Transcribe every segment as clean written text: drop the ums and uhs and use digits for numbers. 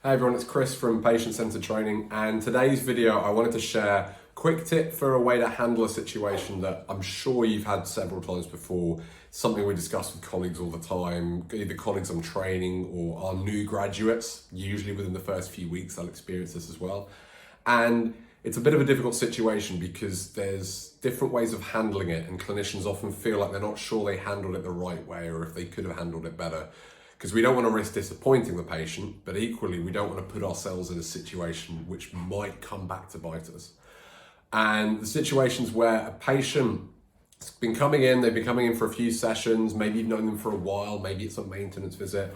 Hey everyone, it's Chris from Patient-Centered Training, and today's video I wanted to share a quick tip for a way to handle a situation that I'm sure you've had several times before, something we discuss with colleagues all the time, either colleagues I'm training or our new graduates. Usually within the first few weeks they'll experience this as well. And it's a bit of a difficult situation because there's different ways of handling it, and clinicians often feel like they're not sure they handled it the right way or if they could have handled it better. Because we don't want to risk disappointing the patient, but equally we don't want to put ourselves in a situation which might come back to bite us. And the situations where a patient's been coming in, they've been coming in for a few sessions, maybe you've known them for a while, maybe it's a maintenance visit,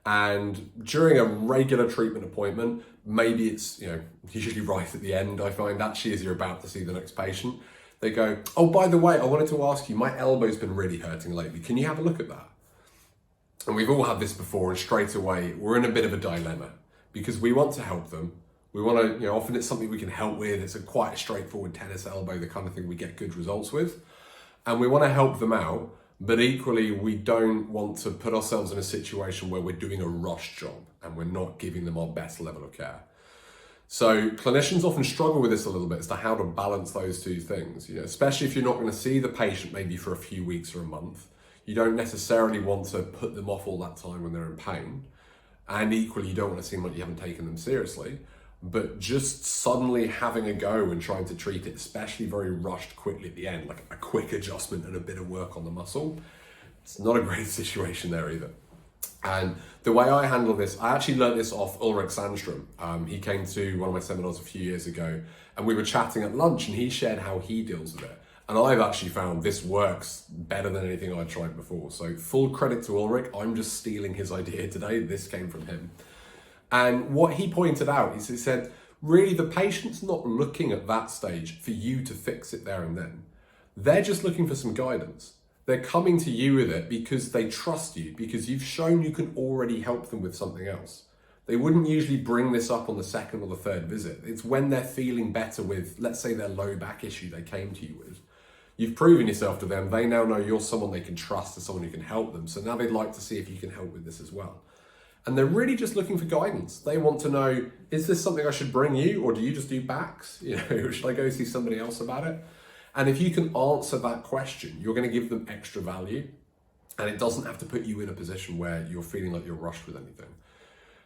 and during a regular treatment appointment, maybe it's, usually right at the end, I find, actually as you're about to see the next patient, they go, oh, by the way, I wanted to ask you, my elbow's been really hurting lately. Can you have a look at that? And we've all had this before, and straight away, we're in a bit of a dilemma because we want to help them. We want to, often it's something we can help with. It's quite a straightforward tennis elbow, the kind of thing we get good results with. And we want to help them out, but equally, we don't want to put ourselves in a situation where we're doing a rush job and we're not giving them our best level of care. So clinicians often struggle with this a little bit as to how to balance those two things, especially if you're not going to see the patient maybe for a few weeks or a month. You don't necessarily want to put them off all that time when they're in pain. And equally, you don't want to seem like you haven't taken them seriously. But just suddenly having a go and trying to treat it, especially very rushed quickly at the end, like a quick adjustment and a bit of work on the muscle, it's not a great situation there either. And the way I handle this, I actually learned this off Ulrich Sandstrom. He came to one of my seminars a few years ago and we were chatting at lunch and he shared how he deals with it. And I've actually found this works better than anything I'd tried before. So full credit to Ulrich. I'm just stealing his idea today. This came from him. And what he pointed out is he said, really the patient's not looking at that stage for you to fix it there and then. They're just looking for some guidance. They're coming to you with it because they trust you, because you've shown you can already help them with something else. They wouldn't usually bring this up on the second or the third visit. It's when they're feeling better with, let's say, their low back issue they came to you with. You've proven yourself to them. They now know you're someone they can trust and someone who can help them. So now they'd like to see if you can help with this as well. And they're really just looking for guidance. They want to know, is this something I should bring you, or do you just do backs? Should I go see somebody else about it? And if you can answer that question, you're going to give them extra value. And it doesn't have to put you in a position where you're feeling like you're rushed with anything.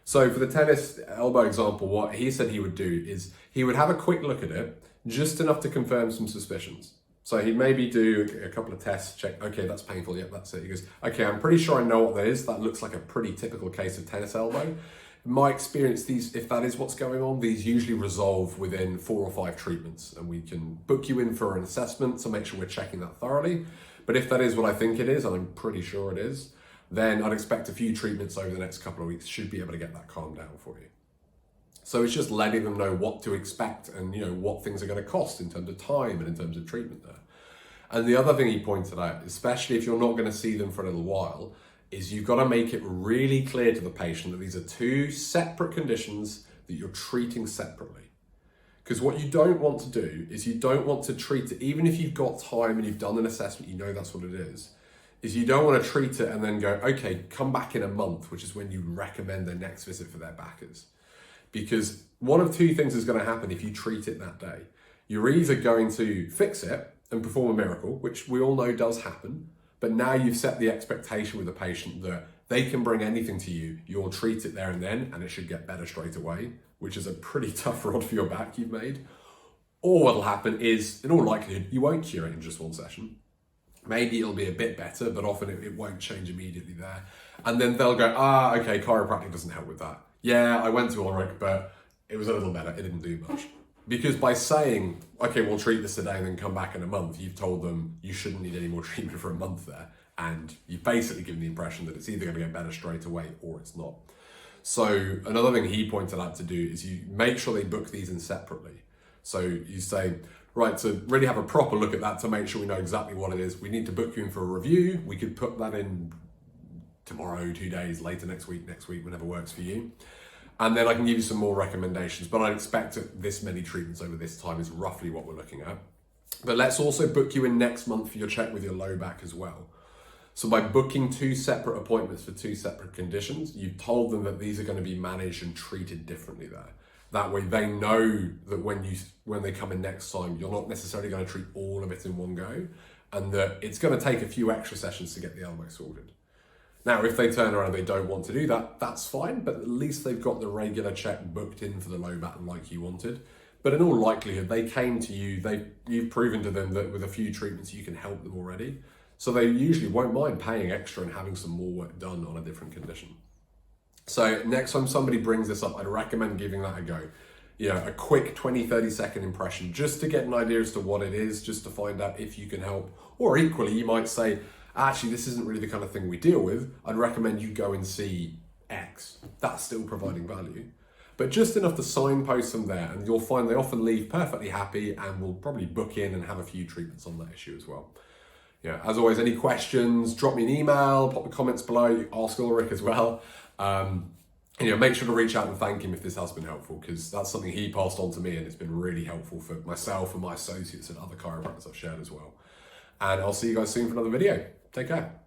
So for the tennis elbow example, what he said he would do is he would have a quick look at it, just enough to confirm some suspicions. So he'd maybe do a couple of tests, check, okay, that's painful, yep, that's it. He goes, okay, I'm pretty sure I know what that is. That looks like a pretty typical case of tennis elbow. In my experience, if that is what's going on, these usually resolve within 4 or 5 treatments, and we can book you in for an assessment to make sure we're checking that thoroughly. But if that is what I think it is, and I'm pretty sure it is, then I'd expect a few treatments over the next couple of weeks should be able to get that calmed down for you. So it's just letting them know what to expect and what things are going to cost in terms of time and in terms of treatment there. And the other thing he pointed out, especially if you're not going to see them for a little while, is you've got to make it really clear to the patient that these are 2 separate conditions that you're treating separately. Because what you don't want to do is you don't want to treat it, even if you've got time and you've done an assessment, that's what it is you don't want to treat it and then go, okay, come back in a month, which is when you recommend their next visit for their backers. Because one of 2 things is going to happen if you treat it that day. You're either going to fix it and perform a miracle, which we all know does happen, but now you've set the expectation with the patient that they can bring anything to you, you'll treat it there and then, and it should get better straight away, which is a pretty tough rod for your back you've made. Or what'll happen is, in all likelihood, you won't cure it in just 1 session. Maybe it'll be a bit better, but often it won't change immediately there. And then they'll go, okay, chiropractic doesn't help with that. Yeah, I went to Ulrich, but it was a little better. It didn't do much. Because by saying, okay, we'll treat this today and then come back in a month, you've told them you shouldn't need any more treatment for a month there. And you've basically given the impression that it's either going to get better straight away or it's not. So another thing he pointed out to do is you make sure they book these in separately. So you say, right, to really have a proper look at that to make sure we know exactly what it is, we need to book you in for a review. We could put that in tomorrow, 2 days, later next week, whenever works for you. And then I can give you some more recommendations, but I'd expect this many treatments over this time is roughly what we're looking at. But let's also book you in next month for your check with your low back as well. So by booking 2 separate appointments for 2 separate conditions, you've told them that these are going to be managed and treated differently there. That way they know that when they come in next time, you're not necessarily going to treat all of it in one go, and that it's going to take a few extra sessions to get the elbow sorted. Now, if they turn around and they don't want to do that, that's fine, but at least they've got the regular check booked in for the low back like you wanted. But in all likelihood, they came to you, you've proven to them that with a few treatments you can help them already. So they usually won't mind paying extra and having some more work done on a different condition. So next time somebody brings this up, I'd recommend giving that a go. A quick 20-30 second impression, just to get an idea as to what it is, just to find out if you can help. Or equally, you might say, actually, this isn't really the kind of thing we deal with. I'd recommend you go and see X. That's still providing value. But just enough to signpost them there, and you'll find they often leave perfectly happy and will probably book in and have a few treatments on that issue as well. As always, any questions, drop me an email, pop the comments below, ask Ulrich as well. Make sure to reach out and thank him if this has been helpful, because that's something he passed on to me and it's been really helpful for myself and my associates and other chiropractors I've shared as well. And I'll see you guys soon for another video. Take care.